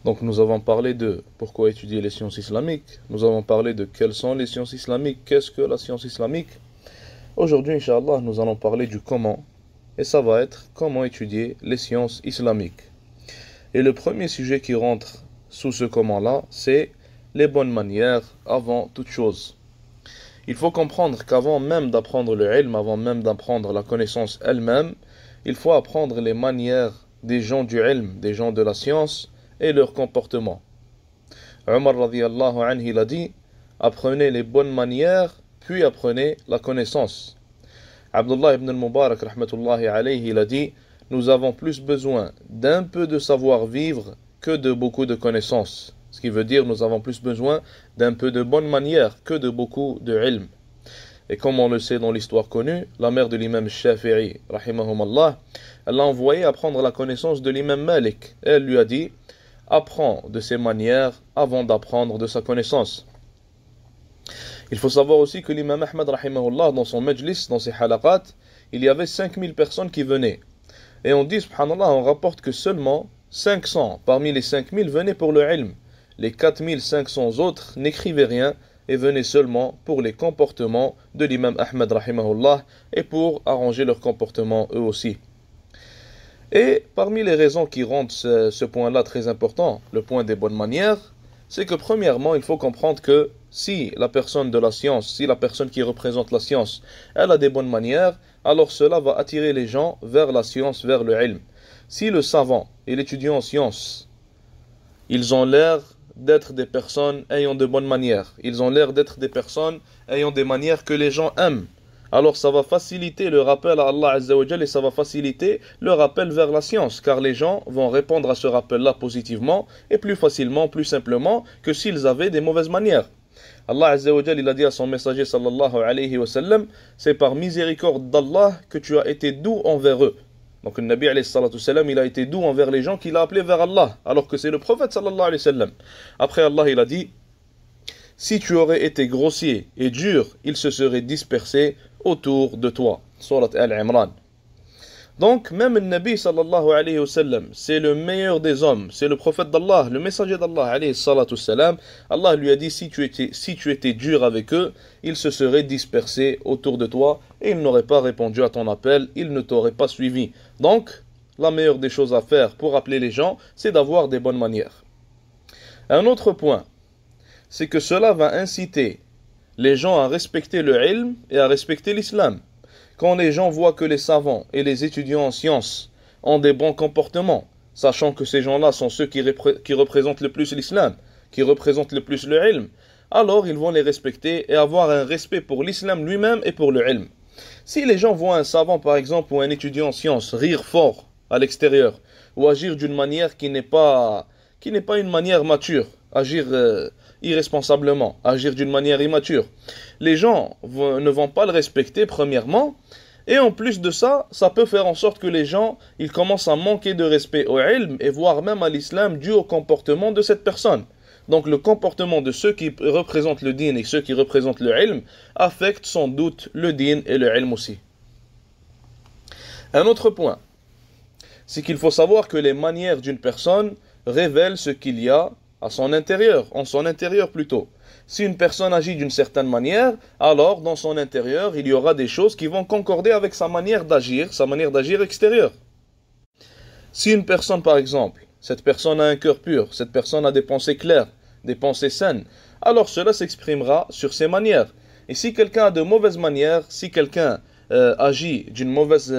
Donc nous avons parlé de pourquoi étudier les sciences islamiques, nous avons parlé de quelles sont les sciences islamiques, qu'est-ce que la science islamique. Aujourd'hui, Inch'Allah, nous allons parler du comment, et ça va être comment étudier les sciences islamiques. Et le premier sujet qui rentre sous ce comment-là, c'est les bonnes manières avant toute chose. Il faut comprendre qu'avant même d'apprendre le ilm, avant même d'apprendre la connaissance elle-même, il faut apprendre les manières des gens du ilm, des gens de la science, et leur comportement. Omar radiyallahu anhu, il a dit, apprenez les bonnes manières, puis apprenez la connaissance. Abdullah ibn al-Mubarak rahmatullahi alayhi, il a dit, nous avons plus besoin d'un peu de savoir-vivre que de beaucoup de connaissances. Ce qui veut dire nous avons plus besoin d'un peu de bonnes manières que de beaucoup de ilm. Et comme on le sait dans l'histoire connue, la mère de l'imam Shafi'i, rahimahumallah, elle l'a envoyé apprendre la connaissance de l'imam Malik. Et elle lui a dit, apprends de ses manières avant d'apprendre de sa connaissance. Il faut savoir aussi que l'imam Ahmad, rahimahullah, dans son majlis, dans ses halaqat, il y avait 5000 personnes qui venaient. Et on dit, subhanallah, on rapporte que seulement 500 parmi les 5000 venaient pour le ilm. Les 4500 autres n'écrivaient rien et venaient seulement pour les comportements de l'imam Ahmad rahimahullah et pour arranger leur comportement eux aussi. Et parmi les raisons qui rendent ce point-là très important, le point des bonnes manières, c'est que premièrement, il faut comprendre que si la personne de la science, si la personne qui représente la science, elle a des bonnes manières, alors cela va attirer les gens vers la science, vers le ilm. Si le savant et l'étudiant en science, ils ont l'air d'être des personnes ayant de bonnes manières, ils ont l'air d'être des personnes ayant des manières que les gens aiment, alors ça va faciliter le rappel à Allah Azza wa Jal et ça va faciliter le rappel vers la science, car les gens vont répondre à ce rappel-là positivement et plus facilement, plus simplement que s'ils avaient des mauvaises manières. Allah Azza wa Jal, il a dit à son messager sallallahu alayhi wa sallam, c'est par miséricorde d'Allah que tu as été doux envers eux. Donc le Nabi alayhi salatu salam, il a été doux envers les gens qu'il a appelés vers Allah, alors que c'est le prophète sallallahu alayhi wa sallam. Après Allah, il a dit, si tu aurais été grossier et dur, ils se seraient dispersés autour de toi. Surat Al-Imran. Donc, même le Nabi sallallahu alayhi wa sallam, c'est le meilleur des hommes, c'est le prophète d'Allah, le messager d'Allah alayhi salatu salam. Allah lui a dit, si tu étais dur avec eux, ils se seraient dispersés autour de toi et ils n'auraient pas répondu à ton appel, ils ne t'auraient pas suivi. Donc, la meilleure des choses à faire pour appeler les gens, c'est d'avoir des bonnes manières. Un autre point, c'est que cela va inciter les gens à respecter le ilm et à respecter l'islam. Quand les gens voient que les savants et les étudiants en sciences ont des bons comportements, sachant que ces gens-là sont ceux qui représentent le plus l'islam, qui représentent le plus le ilm, alors ils vont les respecter et avoir un respect pour l'islam lui-même et pour le ilm. Si les gens voient un savant par exemple ou un étudiant en sciences rire fort à l'extérieur ou agir d'une manière qui n'est pas une manière mature, agir irresponsablement, agir d'une manière immature, les gens ne vont pas le respecter premièrement, et en plus de ça, ça peut faire en sorte que les gens, ils commencent à manquer de respect au ilm et voire même à l'islam dû au comportement de cette personne. Donc le comportement de ceux qui représentent le din et ceux qui représentent le ilm affecte sans doute le din et le ilm aussi. Un autre point, c'est qu'il faut savoir que les manières d'une personne révèlent ce qu'il y a à son intérieur, en son intérieur plutôt. Si une personne agit d'une certaine manière, alors dans son intérieur, il y aura des choses qui vont concorder avec sa manière d'agir extérieure. Si une personne, par exemple, cette personne a un cœur pur, cette personne a des pensées claires, des pensées saines, alors cela s'exprimera sur ses manières. Et si quelqu'un a de mauvaises manières, si quelqu'un agit d'une mauvaise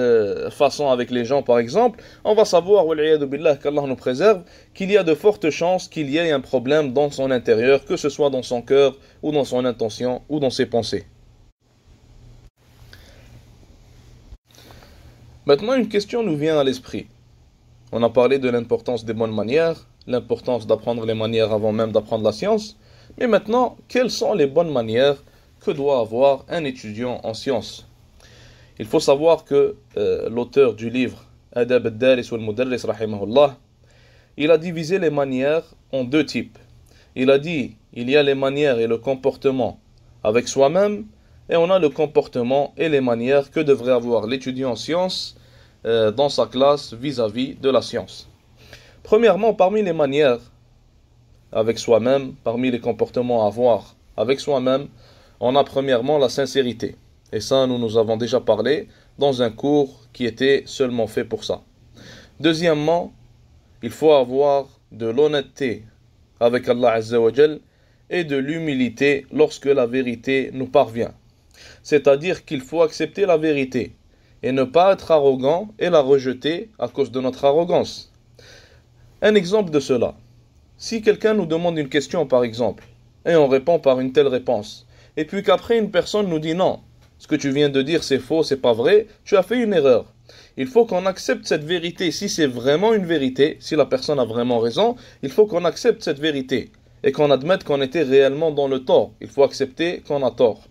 façon avec les gens par exemple, on va savoir, billah, qu'Allah nous préserve, qu'il y a de fortes chances qu'il y ait un problème dans son intérieur, que ce soit dans son cœur ou dans son intention ou dans ses pensées. Maintenant une question nous vient à l'esprit. On a parlé de l'importance des bonnes manières, l'importance d'apprendre les manières avant même d'apprendre la science, mais maintenant quelles sont les bonnes manières que doit avoir un étudiant en sciences? Il faut savoir que l'auteur du livre Adab al-Daris wal-Mudarris rahimahullah, il a divisé les manières en deux types. Il a dit, il y a les manières et le comportement avec soi-même, et on a le comportement et les manières que devrait avoir l'étudiant en sciences dans sa classe vis-à-vis de la science. Premièrement, parmi les manières, avec soi-même, parmi les comportements à avoir avec soi-même, on a premièrement la sincérité. Et ça, nous avons déjà parlé dans un cours qui était seulement fait pour ça. Deuxièmement, il faut avoir de l'honnêteté avec Allah Azza wa Jal et de l'humilité lorsque la vérité nous parvient. C'est-à-dire qu'il faut accepter la vérité et ne pas être arrogant et la rejeter à cause de notre arrogance. Un exemple de cela. Si quelqu'un nous demande une question par exemple, et on répond par une telle réponse, et puis qu'après une personne nous dit non, ce que tu viens de dire c'est faux, c'est pas vrai, tu as fait une erreur. Il faut qu'on accepte cette vérité. Si c'est vraiment une vérité, si la personne a vraiment raison, il faut qu'on accepte cette vérité et qu'on admette qu'on était réellement dans le tort. Il faut accepter qu'on a tort.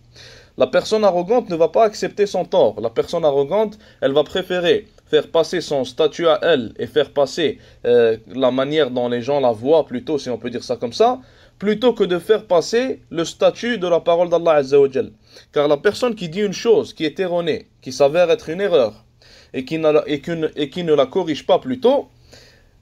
La personne arrogante ne va pas accepter son tort. La personne arrogante, elle va préférer faire passer son statut à elle et faire passer la manière dont les gens la voient plutôt, si on peut dire ça comme ça, plutôt que de faire passer le statut de la parole d'Allah Azza wa Jal. Car la personne qui dit une chose qui est erronée, qui s'avère être une erreur, et qui ne la corrige pas plutôt,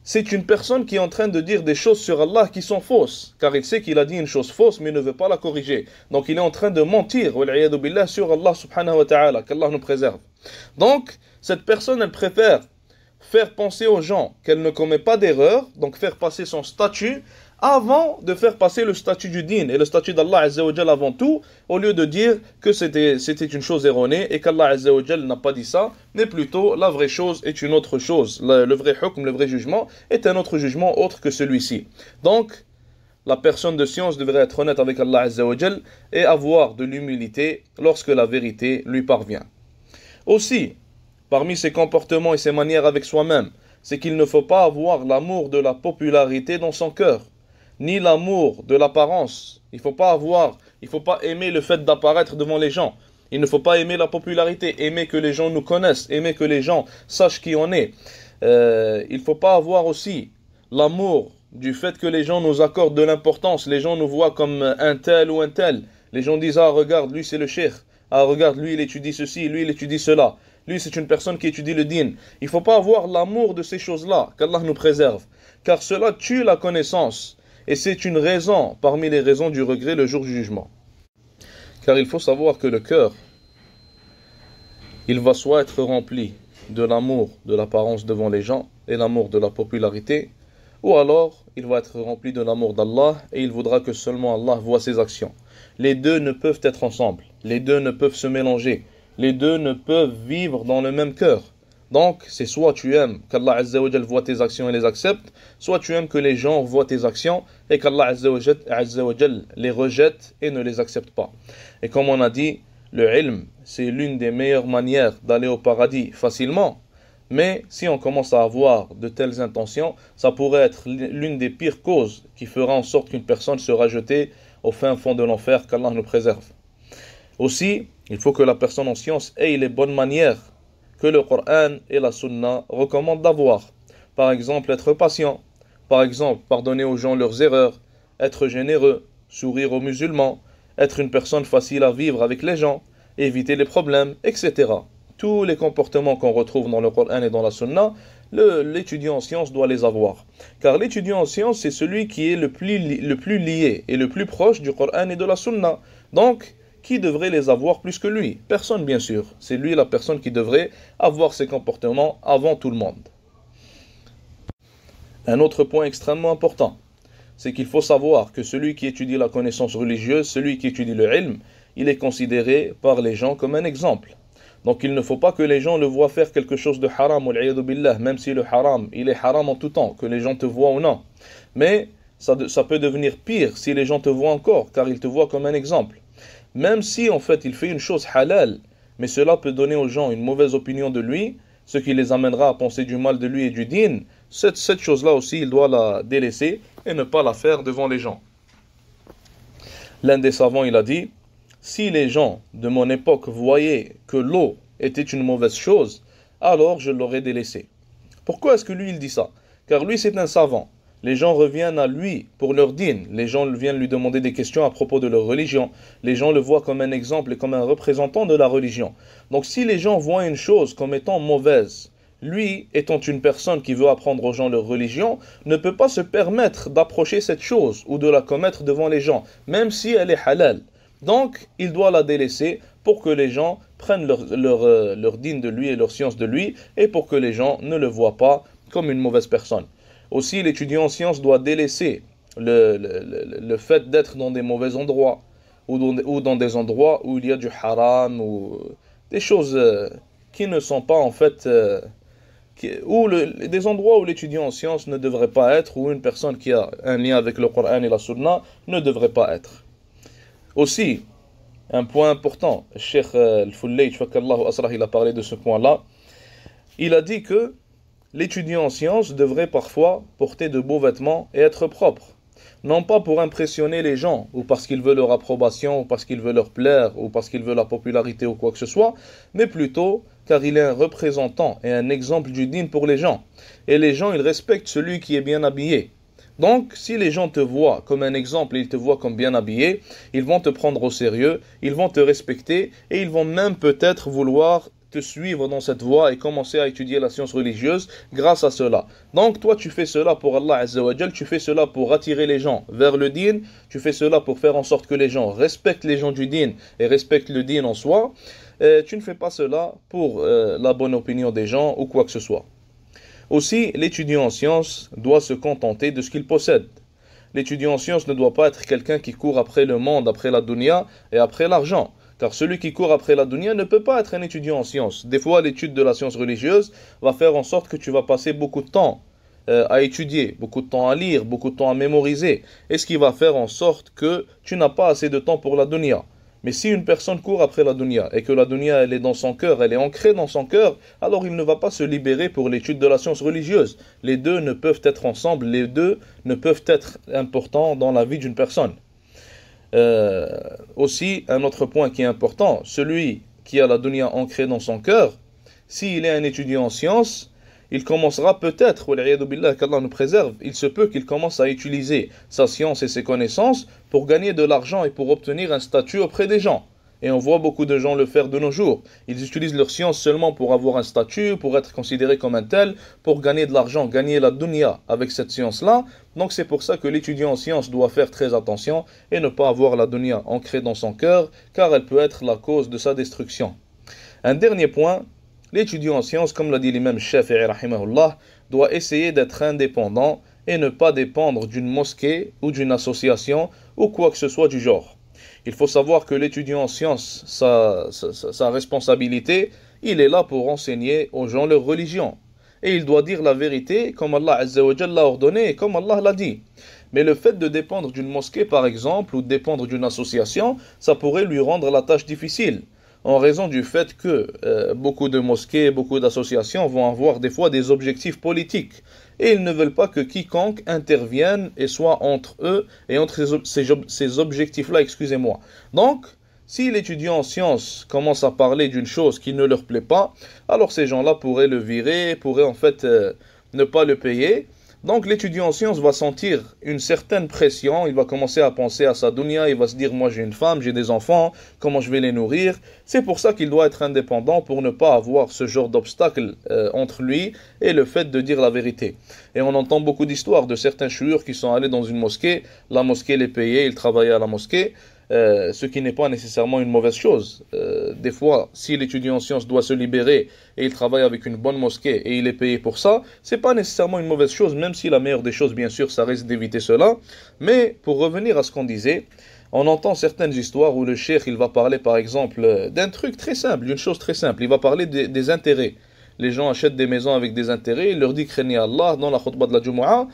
c'est une personne qui est en train de dire des choses sur Allah qui sont fausses, car il sait qu'il a dit une chose fausse mais il ne veut pas la corriger. Donc il est en train de mentir billah, sur Allah subhanahu wa ta'ala, qu'Allah nous préserve. Donc cette personne, elle préfère faire penser aux gens qu'elle ne commet pas d'erreur, donc faire passer son statut avant de faire passer le statut du din et le statut d'Allah Azza wa Jal avant tout, au lieu de dire que c'était une chose erronée et qu'Allah Azza wa Jal n'a pas dit ça, mais plutôt la vraie chose est une autre chose. Le vrai hukm, le vrai jugement est un autre jugement autre que celui-ci. Donc, la personne de science devrait être honnête avec Allah Azza wa Jal et avoir de l'humilité lorsque la vérité lui parvient. Aussi, parmi ses comportements et ses manières avec soi-même, c'est qu'il ne faut pas avoir l'amour de la popularité dans son cœur, ni l'amour de l'apparence. Il ne faut pas aimer le fait d'apparaître devant les gens. Il ne faut pas aimer la popularité, aimer que les gens nous connaissent, aimer que les gens sachent qui on est. Il ne faut pas avoir aussi l'amour du fait que les gens nous accordent de l'importance, les gens nous voient comme un tel ou un tel. Les gens disent, ah regarde, lui c'est le cheikh, ah regarde, lui il étudie ceci, lui il étudie cela, lui c'est une personne qui étudie le din. Il ne faut pas avoir l'amour de ces choses-là, qu'Allah nous préserve, car cela tue la connaissance. Et c'est une raison parmi les raisons du regret le jour du jugement. Car il faut savoir que le cœur, il va soit être rempli de l'amour de l'apparence devant les gens et l'amour de la popularité, ou alors il va être rempli de l'amour d'Allah et il voudra que seulement Allah voit ses actions. Les deux ne peuvent être ensemble, les deux ne peuvent se mélanger, les deux ne peuvent vivre dans le même cœur. Donc, c'est soit tu aimes qu'Allah Azza wa Jal voit tes actions et les accepte, soit tu aimes que les gens voient tes actions et qu'Allah Azza wa Jal les rejette et ne les accepte pas. Et comme on a dit, le ilm, c'est l'une des meilleures manières d'aller au paradis facilement. Mais si on commence à avoir de telles intentions, ça pourrait être l'une des pires causes qui fera en sorte qu'une personne sera jetée au fin fond de l'enfer, qu'Allah nous préserve. Aussi, il faut que la personne en science ait les bonnes manières que le Coran et la Sunna recommandent d'avoir. Par exemple, être patient. Par exemple, pardonner aux gens leurs erreurs. Être généreux. Sourire aux musulmans. Être une personne facile à vivre avec les gens. Éviter les problèmes, etc. Tous les comportements qu'on retrouve dans le Coran et dans la Sunna, l'étudiant en sciences doit les avoir. Car l'étudiant en sciences, c'est celui qui est le plus lié et le plus proche du Coran et de la Sunna. Donc, qui devrait les avoir plus que lui? Personne, bien sûr. C'est lui la personne qui devrait avoir ces comportements avant tout le monde. Un autre point extrêmement important, c'est qu'il faut savoir que celui qui étudie la connaissance religieuse, celui qui étudie le ilm, il est considéré par les gens comme un exemple. Donc il ne faut pas que les gens le voient faire quelque chose de haram, billah, même si le haram, il est haram en tout temps, que les gens te voient ou non. Mais ça peut devenir pire si les gens te voient encore, car ils te voient comme un exemple. Même si en fait il fait une chose halal, mais cela peut donner aux gens une mauvaise opinion de lui, ce qui les amènera à penser du mal de lui et du din, cette chose-là aussi il doit la délaisser et ne pas la faire devant les gens. L'un des savants il a dit, si les gens de mon époque voyaient que l'eau était une mauvaise chose, alors je l'aurais délaissé. Pourquoi est-ce que lui il dit ça? Car lui c'est un savant. Les gens reviennent à lui pour leur din. Les gens viennent lui demander des questions à propos de leur religion. Les gens le voient comme un exemple et comme un représentant de la religion. Donc si les gens voient une chose comme étant mauvaise, lui, étant une personne qui veut apprendre aux gens leur religion, ne peut pas se permettre d'approcher cette chose ou de la commettre devant les gens, même si elle est halal. Donc, il doit la délaisser pour que les gens prennent leur dîne de lui et leur science de lui, et pour que les gens ne le voient pas comme une mauvaise personne. Aussi, l'étudiant en sciences doit délaisser le fait d'être dans des mauvais endroits, ou dans des endroits où il y a du haram, ou des choses qui ne sont pas en fait... des endroits où l'étudiant en sciences ne devrait pas être, ou une personne qui a un lien avec le Coran et la Sunna ne devrait pas être. Aussi, un point important, Cheikh Al-Fullay, il a parlé de ce point-là. Il a dit que l'étudiant en sciences devrait parfois porter de beaux vêtements et être propre. Non pas pour impressionner les gens, ou parce qu'il veut leur approbation, ou parce qu'il veut leur plaire, ou parce qu'il veut la popularité, ou quoi que ce soit, mais plutôt car il est un représentant et un exemple du dîn pour les gens. Et les gens, ils respectent celui qui est bien habillé. Donc, si les gens te voient comme un exemple et ils te voient comme bien habillé, ils vont te prendre au sérieux, ils vont te respecter et ils vont même peut-être vouloir te suivre dans cette voie et commencer à étudier la science religieuse grâce à cela. Donc, toi, tu fais cela pour Allah Azza wa Jal, tu fais cela pour attirer les gens vers le dîn, tu fais cela pour faire en sorte que les gens respectent les gens du dîn et respectent le dîn en soi. Tu ne fais pas cela pour la bonne opinion des gens ou quoi que ce soit. Aussi, l'étudiant en sciences doit se contenter de ce qu'il possède. L'étudiant en sciences ne doit pas être quelqu'un qui court après le monde, après la dunya et après l'argent. Car celui qui court après la dunya ne peut pas être un étudiant en sciences. Des fois, l'étude de la science religieuse va faire en sorte que tu vas passer beaucoup de temps à étudier, beaucoup de temps à lire, beaucoup de temps à mémoriser. Et ce qui va faire en sorte que tu n'as pas assez de temps pour la dunya. Mais si une personne court après la dunya et que la dunya elle est dans son cœur, elle est ancrée dans son cœur, alors il ne va pas se libérer pour l'étude de la science religieuse. Les deux ne peuvent être ensemble, les deux ne peuvent être importants dans la vie d'une personne. Aussi, un autre point qui est important, celui qui a la dunya ancrée dans son cœur, s'il est un étudiant en sciences, il commencera peut-être, qu'Allah nous préserve, il se peut qu'il commence à utiliser sa science et ses connaissances pour gagner de l'argent et pour obtenir un statut auprès des gens. Et on voit beaucoup de gens le faire de nos jours. Ils utilisent leur science seulement pour avoir un statut, pour être considérés comme un tel, pour gagner de l'argent, gagner la dunya avec cette science-là. Donc c'est pour ça que l'étudiant en sciences doit faire très attention et ne pas avoir la dunya ancrée dans son cœur, car elle peut être la cause de sa destruction. Un dernier point, l'étudiant en sciences, comme l'a dit l'imam Shafi'i rahimahullah, doit essayer d'être indépendant et ne pas dépendre d'une mosquée ou d'une association ou quoi que ce soit du genre. Il faut savoir que l'étudiant en sciences, sa responsabilité, il est là pour enseigner aux gens leur religion. Et il doit dire la vérité comme Allah Azza wa Jalla l'a ordonné et comme Allah l'a dit. Mais le fait de dépendre d'une mosquée par exemple ou de dépendre d'une association, ça pourrait lui rendre la tâche difficile. En raison du fait que beaucoup de mosquées, beaucoup d'associations vont avoir des fois des objectifs politiques. Et ils ne veulent pas que quiconque intervienne et soit entre eux et entre ces objectifs-là, excusez-moi. Donc, si l'étudiant en sciences commence à parler d'une chose qui ne leur plaît pas, alors ces gens-là pourraient le virer, pourraient en fait ne pas le payer. Donc l'étudiant en sciences va sentir une certaine pression, il va commencer à penser à sa dunya, il va se dire moi j'ai une femme, j'ai des enfants, comment je vais les nourrir. C'est pour ça qu'il doit être indépendant pour ne pas avoir ce genre d'obstacle entre lui et le fait de dire la vérité. Et on entend beaucoup d'histoires de certains chouïrs qui sont allés dans une mosquée, la mosquée les payait, ils travaillaient à la mosquée. Ce qui n'est pas nécessairement une mauvaise chose. Des fois, si l'étudiant en sciences doit se libérer et il travaille avec une bonne mosquée et il est payé pour ça, c'est pas nécessairement une mauvaise chose, même si la meilleure des choses, bien sûr, ça reste d'éviter cela. Mais pour revenir à ce qu'on disait, on entend certaines histoires où le cheikh, il va parler par exemple d'un truc très simple, d'une chose très simple. Il va parler des intérêts. Les gens achètent des maisons avec des intérêts, il leur dit craignez Allah dans la khutbah de la Jumu'ah.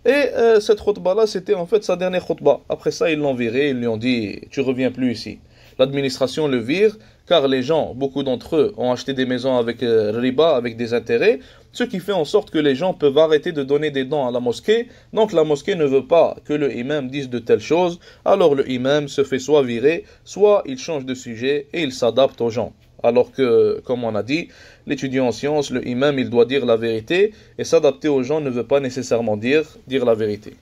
Et cette khutbah-là, c'était en fait sa dernière khutbah. Après ça, ils l'ont viré, ils lui ont dit « Tu reviens plus ici ». L'administration le vire, car les gens, beaucoup d'entre eux, ont acheté des maisons avec riba, avec des intérêts, ce qui fait en sorte que les gens peuvent arrêter de donner des dons à la mosquée. Donc la mosquée ne veut pas que le imam dise de telles choses, alors le imam se fait soit virer, soit il change de sujet et il s'adapte aux gens. Alors que, comme on a dit, l'étudiant en sciences, le imam, il doit dire la vérité, et s'adapter aux gens ne veut pas nécessairement dire la vérité.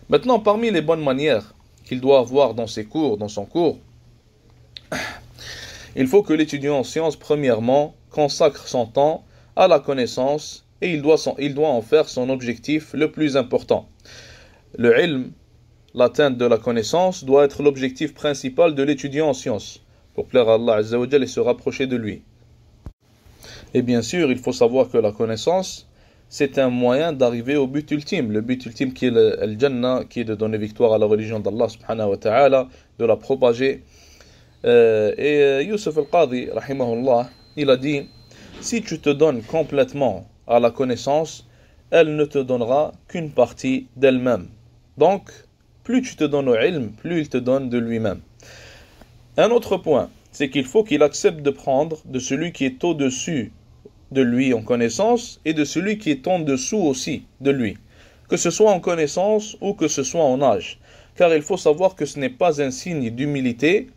Maintenant, parmi les bonnes manières qu'il doit avoir dans ses cours, dans son cours, il faut que l'étudiant en sciences, premièrement, consacre son temps à la connaissance et il doit en faire son objectif le plus important. Le ilm, l'atteinte de la connaissance, doit être l'objectif principal de l'étudiant en sciences, pour plaire à Allah Azza wa Jal et se rapprocher de lui. Et bien sûr, il faut savoir que la connaissance, c'est un moyen d'arriver au but ultime. Le but ultime qui est le Jannah, qui est de donner victoire à la religion d'Allah subhanahu wa ta'ala, de la propager. Youssef al-Qadi, rahimahullah, il a dit, si tu te donnes complètement à la connaissance, elle ne te donnera qu'une partie d'elle-même. Donc, plus tu te donnes au ilm, plus il te donne de lui-même. Un autre point, c'est qu'il faut qu'il accepte de prendre de celui qui est au-dessus de lui en connaissance et de celui qui est en dessous aussi de lui, que ce soit en connaissance ou que ce soit en âge. Car il faut savoir que ce n'est pas un signe d'humilité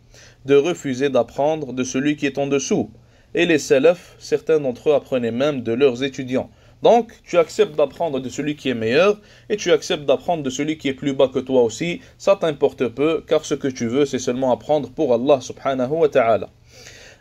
de refuser d'apprendre de celui qui est en dessous. Et les salafs, certains d'entre eux apprenaient même de leurs étudiants. Donc, tu acceptes d'apprendre de celui qui est meilleur et tu acceptes d'apprendre de celui qui est plus bas que toi aussi. Ça t'importe peu, car ce que tu veux, c'est seulement apprendre pour Allah subhanahu wa ta'ala.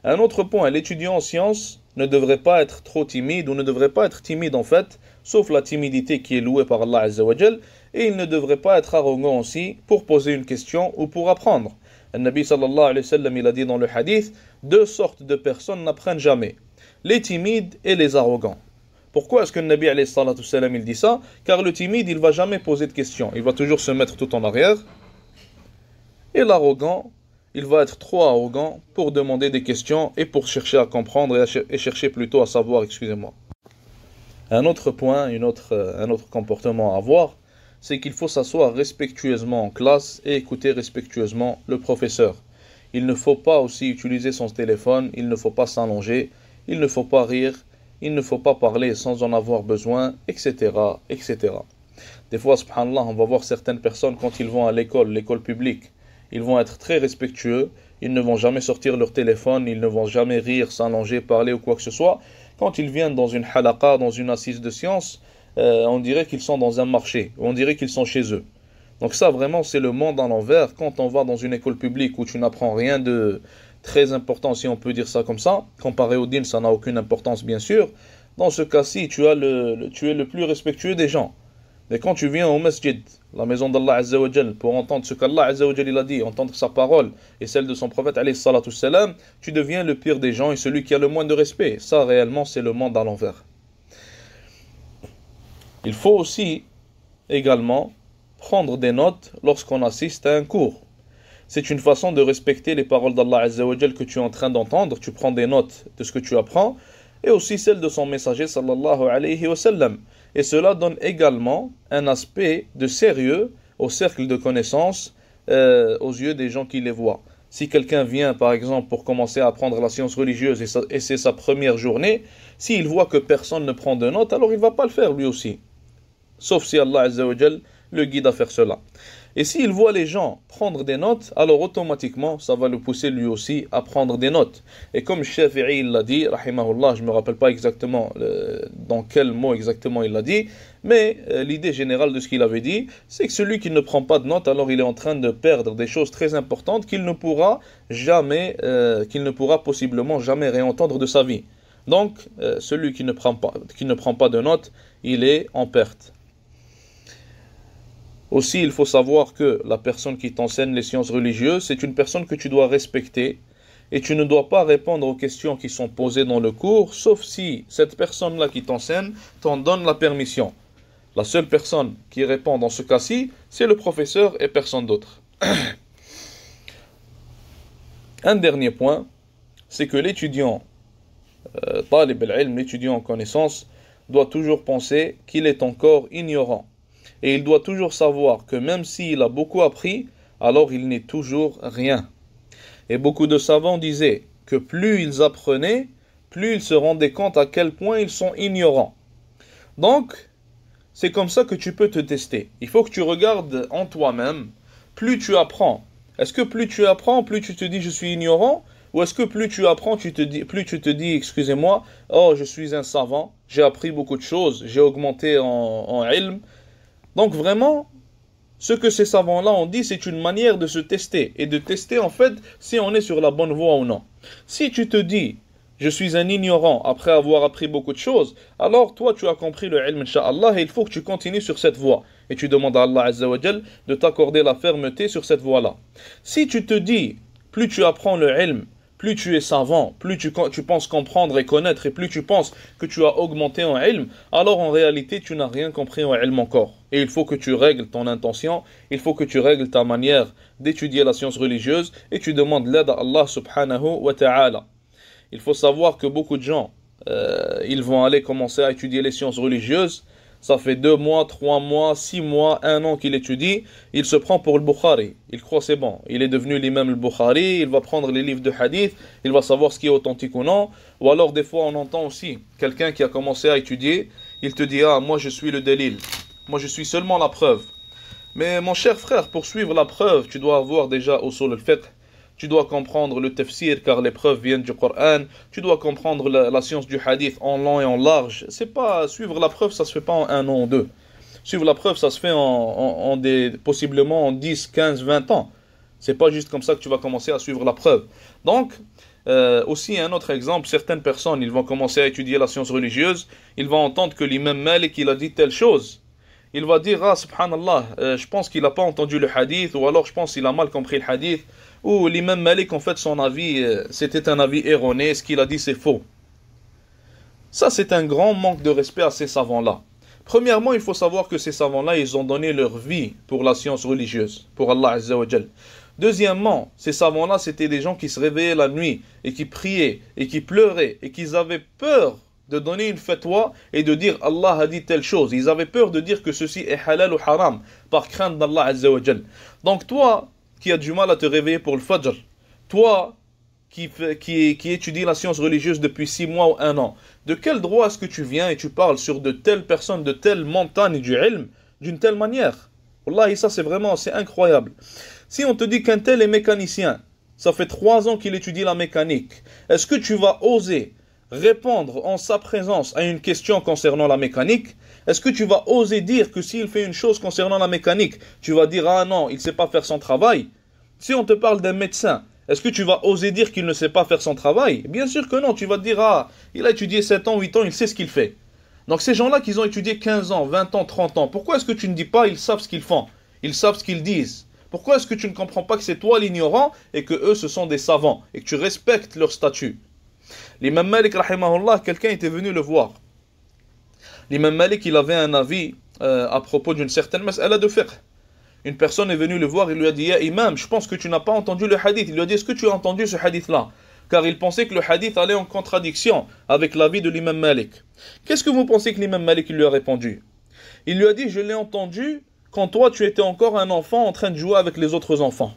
Un autre point, l'étudiant en sciences ne devrait pas être trop timide ou ne devrait pas être timide en fait, sauf la timidité qui est louée par Allah Azza wa Jal, et il ne devrait pas être arrogant aussi pour poser une question ou pour apprendre. Le Nabi sallallahu alayhi wa sallam, il a dit dans le hadith, deux sortes de personnes n'apprennent jamais, les timides et les arrogants. Pourquoi est-ce que le Nabi alayhi salatu sallam, il dit ça? Car le timide, il ne va jamais poser de questions, il va toujours se mettre tout en arrière, et l'arrogant, il va être trop arrogant pour demander des questions et pour chercher à comprendre et chercher plutôt à savoir, excusez-moi. Un autre point, un autre comportement à avoir, c'est qu'il faut s'asseoir respectueusement en classe et écouter respectueusement le professeur. Il ne faut pas aussi utiliser son téléphone, il ne faut pas s'allonger, il ne faut pas rire, il ne faut pas parler sans en avoir besoin, etc., etc. Des fois, subhanallah, on va voir certaines personnes quand ils vont à l'école publique, ils vont être très respectueux, ils ne vont jamais sortir leur téléphone, ils ne vont jamais rire, s'allonger, parler ou quoi que ce soit. Quand ils viennent dans une halaqa, dans une assise de science, on dirait qu'ils sont dans un marché, on dirait qu'ils sont chez eux. Donc ça vraiment c'est le monde à l'envers. Quand on va dans une école publique où tu n'apprends rien de très important, si on peut dire ça comme ça, comparé au din, ça n'a aucune importance bien sûr. Dans ce cas-ci, tu es le plus respectueux des gens. Mais quand tu viens au masjid, la maison d'Allah Azza wa Jal, pour entendre ce qu'Allah Azza wa Jal il a dit, entendre sa parole et celle de son prophète alayhi salatu salam, tu deviens le pire des gens et celui qui a le moins de respect. Ça réellement c'est le monde à l'envers. Il faut aussi également prendre des notes lorsqu'on assiste à un cours. C'est une façon de respecter les paroles d'Allah Azza wa Jal que tu es en train d'entendre. Tu prends des notes de ce que tu apprends et aussi celles de son messager sallallahu alayhi wa sallam. Et cela donne également un aspect de sérieux au cercle de connaissances aux yeux des gens qui les voient. Si quelqu'un vient par exemple pour commencer à apprendre la science religieuse et c'est sa première journée, s'il voit que personne ne prend de notes, alors il ne va pas le faire lui aussi. Sauf si Allah Azza wa Jal le guide à faire cela. Et s'il voit les gens prendre des notes, alors automatiquement, ça va le pousser lui aussi à prendre des notes. Et comme Shafi'i l'a dit, rahimahullah, je ne me rappelle pas exactement dans quel mot exactement il l'a dit, mais l'idée générale de ce qu'il avait dit, c'est que celui qui ne prend pas de notes, alors il est en train de perdre des choses très importantes qu'il ne pourra possiblement jamais réentendre de sa vie. Donc, celui qui ne prend pas de notes, il est en perte. Aussi, il faut savoir que la personne qui t'enseigne les sciences religieuses, c'est une personne que tu dois respecter et tu ne dois pas répondre aux questions qui sont posées dans le cours, sauf si cette personne-là qui t'enseigne t'en donne la permission. La seule personne qui répond dans ce cas-ci, c'est le professeur et personne d'autre. Un dernier point, c'est que l'étudiant, talib al-ilm, l'étudiant en connaissance, doit toujours penser qu'il est encore ignorant. Et il doit toujours savoir que même s'il a beaucoup appris, alors il n'est toujours rien. Et beaucoup de savants disaient que plus ils apprenaient, plus ils se rendaient compte à quel point ils sont ignorants. Donc, c'est comme ça que tu peux te tester. Il faut que tu regardes en toi-même, plus tu apprends. Est-ce que plus tu apprends, plus tu te dis je suis ignorant? Ou est-ce que plus tu apprends, plus tu te dis, excusez-moi, oh je suis un savant, j'ai appris beaucoup de choses, j'ai augmenté en ilm. Donc vraiment, ce que ces savants-là ont dit, c'est une manière de se tester. Et de tester en fait si on est sur la bonne voie ou non. Si tu te dis je suis un ignorant après avoir appris beaucoup de choses, alors toi tu as compris le ilm, incha'Allah, et il faut que tu continues sur cette voie. Et tu demandes à Allah Azza wa Jal de t'accorder la fermeté sur cette voie-là. Si tu te dis, plus tu apprends le ilm, plus tu es savant, plus tu penses comprendre et connaître, et plus tu penses que tu as augmenté en ilm, alors en réalité tu n'as rien compris en ilm encore. Et il faut que tu règles ton intention, il faut que tu règles ta manière d'étudier la science religieuse, et tu demandes l'aide à Allah subhanahu wa ta'ala. Il faut savoir que beaucoup de gens, ils vont aller commencer à étudier les sciences religieuses. Ça fait 2 mois, 3 mois, 6 mois, 1 an qu'il étudie. Il se prend pour le Bukhari. Il croit c'est bon. Il est devenu l'imam le Bukhari. Il va prendre les livres de hadith. Il va savoir ce qui est authentique ou non. Ou alors des fois on entend aussi quelqu'un qui a commencé à étudier. Il te dit, ah moi je suis le dalil. Moi je suis seulement la preuve. Mais mon cher frère, pour suivre la preuve, tu dois avoir déjà usul al-fiqh. Tu dois comprendre le tafsir car les preuves viennent du Coran. Tu dois comprendre la science du hadith en long et en large. C'est pas suivre la preuve, ça se fait pas en 1 an ou 2. Suivre la preuve, ça se fait possiblement en 10, 15, 20 ans. C'est pas juste comme ça que tu vas commencer à suivre la preuve. Donc, aussi un autre exemple, certaines personnes, ils vont commencer à étudier la science religieuse, ils vont entendre que l'imam Malik, il a dit telle chose. Il va dire, ah subhanallah, je pense qu'il n'a pas entendu le hadith, ou alors je pense qu'il a mal compris le hadith, ou l'imam Malik, en fait, son avis, c'était un avis erroné, ce qu'il a dit, c'est faux. Ça, c'est un grand manque de respect à ces savants-là. Premièrement, il faut savoir que ces savants-là, ils ont donné leur vie pour la science religieuse, pour Allah Azza wa Jal. Deuxièmement, ces savants-là, c'était des gens qui se réveillaient la nuit, et qui priaient, et qui pleuraient, et qui avaient peur de donner une fatwa et de dire Allah a dit telle chose. Ils avaient peur de dire que ceci est halal ou haram, par crainte d'Allah Azza wa Jal. Donc toi, qui as du mal à te réveiller pour le Fajr, toi qui étudie la science religieuse depuis 6 mois ou 1 an, de quel droit est-ce que tu viens et tu parles sur de telles personnes, de telles montagnes du ilm, d'une telle manière? Wallahi, ça c'est incroyable. Si on te dit qu'un tel est mécanicien, ça fait 3 ans qu'il étudie la mécanique, est-ce que tu vas oser répondre en sa présence à une question concernant la mécanique? Est-ce que tu vas oser dire que s'il fait une chose concernant la mécanique, tu vas dire ah non, il ne sait pas faire son travail? Si on te parle d'un médecin, est-ce que tu vas oser dire qu'il ne sait pas faire son travail? Bien sûr que non, tu vas te dire ah, il a étudié 7 ans, 8 ans, il sait ce qu'il fait. Donc ces gens-là qui ont étudié 15 ans, 20 ans, 30 ans, pourquoi est-ce que tu ne dis pas ils savent ce qu'ils font? Ils savent ce qu'ils disent. Pourquoi est-ce que tu ne comprends pas que c'est toi l'ignorant et que eux ce sont des savants et que tu respectes leur statut? L'imam Malik, rahimahullah, quelqu'un était venu le voir. L'imam Malik, il avait un avis à propos d'une certaine mas'ala de fiqh. Une personne est venue le voir, il lui a dit, ya imam, je pense que tu n'as pas entendu le hadith. Il lui a dit, est-ce que tu as entendu ce hadith-là? Car il pensait que le hadith allait en contradiction avec l'avis de l'imam Malik. Qu'est-ce que vous pensez que l'imam Malik lui a répondu? Il lui a dit, je l'ai entendu quand toi tu étais encore un enfant en train de jouer avec les autres enfants.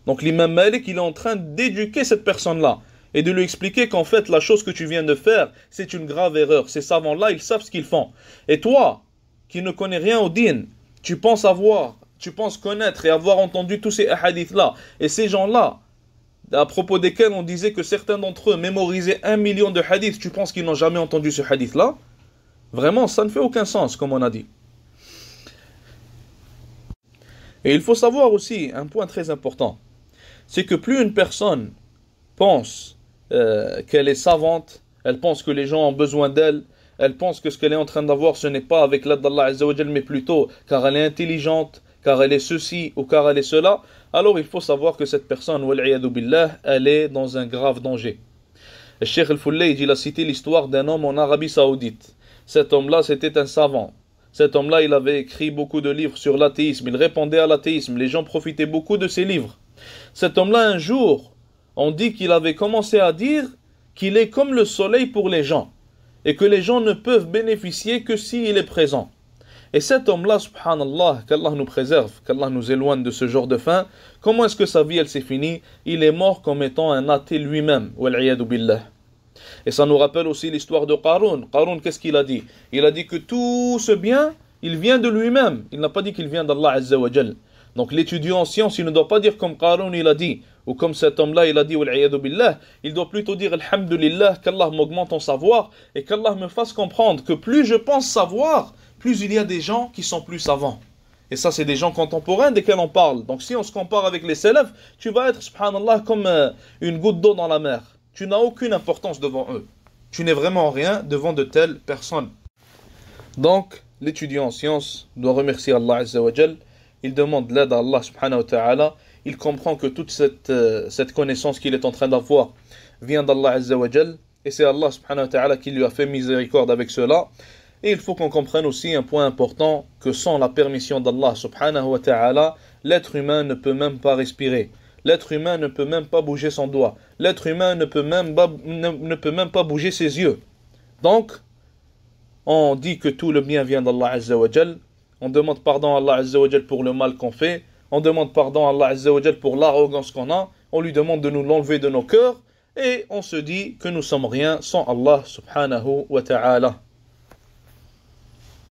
Donc l'imam Malik, il est en train d'éduquer cette personne-là et de lui expliquer qu'en fait la chose que tu viens de faire, c'est une grave erreur. Ces savants-là, ils savent ce qu'ils font. Et toi, qui ne connais rien au din, tu penses connaître et avoir entendu tous ces hadiths-là. Et ces gens-là, à propos desquels on disait que certains d'entre eux mémorisaient 1 million de hadiths, tu penses qu'ils n'ont jamais entendu ce hadith-là? Vraiment, ça ne fait aucun sens, comme on a dit. Et il faut savoir aussi un point très important, c'est que plus une personne pense qu'elle est savante, elle pense que les gens ont besoin d'elle, elle pense que ce qu'elle est en train d'avoir ce n'est pas avec l'aide d'Allah Azza wa Jal, mais plutôt car elle est intelligente, car elle est ceci ou car elle est cela, alors il faut savoir que cette personne, wal'iyadu billah, elle est dans un grave danger. Le Cheikh Al-Fullayd, il a cité l'histoire d'un homme en Arabie Saoudite. Cet homme-là, c'était un savant. Cet homme-là, il avait écrit beaucoup de livres sur l'athéisme, il répondait à l'athéisme, les gens profitaient beaucoup de ses livres. Cet homme-là, un jour, on dit qu'il avait commencé à dire qu'il est comme le soleil pour les gens, et que les gens ne peuvent bénéficier que s'il est présent. Et cet homme-là, subhanallah, qu'Allah nous préserve, qu'Allah nous éloigne de ce genre de fin, comment est-ce que sa vie, elle s'est finie? Il est mort comme étant un athée lui-même, wal'iyadu billah. Et ça nous rappelle aussi l'histoire de Qarun. Qarun, qu'est-ce qu'il a dit? Il a dit que tout ce bien, il vient de lui-même. Il n'a pas dit qu'il vient d'Allah Azza wa Jal. Donc l'étudiant en science, il ne doit pas dire comme Qarun il a dit, ou comme cet homme-là il a dit, wal'iyadu billah. Il doit plutôt dire, alhamdulillah, qu'Allah m'augmente en savoir, et qu'Allah me fasse comprendre que plus je pense savoir, plus il y a des gens qui sont plus savants. Et ça, c'est des gens contemporains desquels on parle. Donc si on se compare avec les salafs, tu vas être, subhanallah, comme une goutte d'eau dans la mer. tu n'as aucune importance devant eux. Tu n'es vraiment rien devant de telles personnes. Donc, l'étudiant en sciences doit remercier Allah Azza wa Jal. Il demande l'aide à Allah subhanahu wa ta'ala. Il comprend que toute cette connaissance qu'il est en train d'avoir vient d'Allah Azza wa Jal. Et c'est Allah subhanahu wa ta'ala qui lui a fait miséricorde avec cela. Et il faut qu'on comprenne aussi un point important, que sans la permission d'Allah subhanahu wa ta'ala, l'être humain ne peut même pas respirer. L'être humain ne peut même pas bouger son doigt. L'être humain ne peut même pas bouger ses yeux. Donc, on dit que tout le bien vient d'Allah Azza wa Jal. On demande pardon à Allah Azza wa Jal pour le mal qu'on fait. On demande pardon à Allah Azza wa Jal pour l'arrogance qu'on a. On lui demande de nous l'enlever de nos cœurs. Et on se dit que nous sommes rien sans Allah subhanahu wa ta'ala.